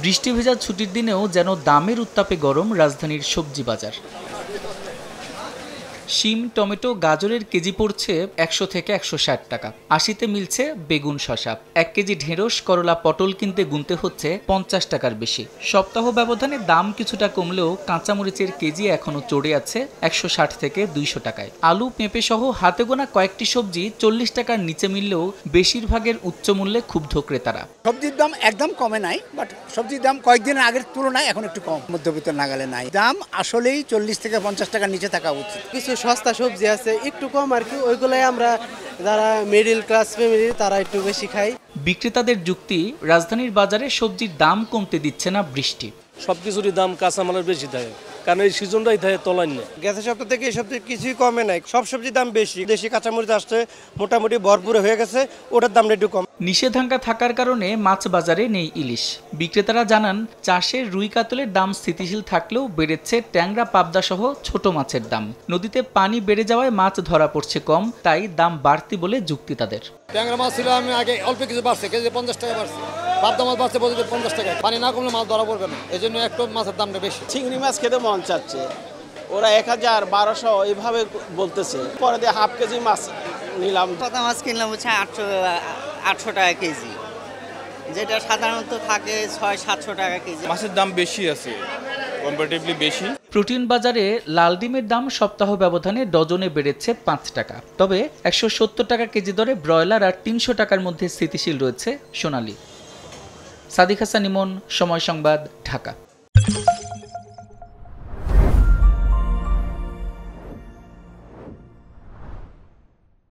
বৃষ্টি ভেজা ছুটির দিনেও যেন দামের উত্তাপে গরম রাজধানীর সবজি বাজার। শিম, টমেটো, গাজরের কেজি পড়ছে ১০০ থেকে ১৬০ টাকা। ৮০-তে মিলছে বেগুন, শসা। ১ কেজি ঢেঁড়স, করলা, পটল কিনতে গুনতে হচ্ছে ৫০ টাকার বেশি। সপ্তাহ ব্যবধানে দাম কিছুটা কমলেও কাঁচামরিচের কেজি এখনো চড়ে আছে ১৬০ থেকে ২০০ টাকায়। আলু, পেঁপে সহ হাতে গোনা কয়েকটি সবজি ৪০ টাকার নিচে মিললেও বেশিরভাগের উচ্চ মূল্যে ক্ষুব্ধ ক্রেতারা। সবজির দাম একদম কমে নাই, বাট সবজির দাম কয়েকদিন আগের তুলনায় এখন একটু কম, মধ্যবিত্ত নাগালে নাই। দাম আসলেই ৪০ থেকে ৫০ টাকার নিচে থাকা উচিত। কিছু সস্তা সবজি আছে একটু কম আর কি, ওইগুলাই আমরা যারা মিডল ক্লাস ফ্যামিলি তারা একটু বেশি খাই। বিক্রেতাদের যুক্তি, রাজধানীর বাজারে সবজির দাম কমতে দিচ্ছে না বৃষ্টি। সবকিছুরই দাম কাঁচামালের বেশি থাকে, কারণ এই সিজনটাই থাকে তলায় না। গেছে সপ্তাহ থেকে এই সপ্তাহে কিছুই কমে নাই, সব সবজির দাম বেশি। দেশি কাঁচামরিচ আসছে মোটামুটি ভরপুর হয়ে গেছে, ওটার দামটা একটু কম। নিষেধাজ্ঞা থাকার কারণে মাছ বাজারে নেই ইলিশ। বিক্রেতারা জানান, চাষের রুই কাতলের দাম স্থিতিশীল থাকলেও বেড়েছে ট্যাংরা, পাবদা সহ ছোট মাছের দাম। নদীতে পানি বেড়ে যাওয়ায় মাছ ধরা পড়ছে কম, তাই দাম বাড়তি বলে যুক্তি তাদের। ট্যাংরা মাছ ছিল আমি আগে অল্প কিছু বাড়ছে, কেজি ৫০ টাকা বাড়ছে। পাবদা মাছ বাড়ছে বলতে ৫০ টাকা। পানি না কমলে মাছ ধরা পড়বে না, এই জন্য একটু মাছের দামটা বেশি। চিংড়ি মাছ খেতে মন চাচ্ছে, ওরা ১০০০, ১২০০ এইভাবে বলতেছে। পরে দিয়ে হাফ কেজি মাছ নিলাম। পাতা মাছ কিনলাম হচ্ছে ৮০০ টাকা কেজি, যেটা সাধারণত থাকে ৬০০-৭০০ টাকা কেজি। মাছের দাম বেশি আছে, কম্পারেটিভলি বেশি। প্রোটিন বাজারে লাল ডিমের দাম সপ্তাহ ব্যবধানে ডজনে বেড়েছে ৫ টাকা। তবে ১৭০ টাকা কেজি দরে ব্রয়লার আর ৩০০ টাকার মধ্যে স্থিতিশীল রয়েছে সোনালী। সাদিক হাসান ইমন, সময় সংবাদ, ঢাকা।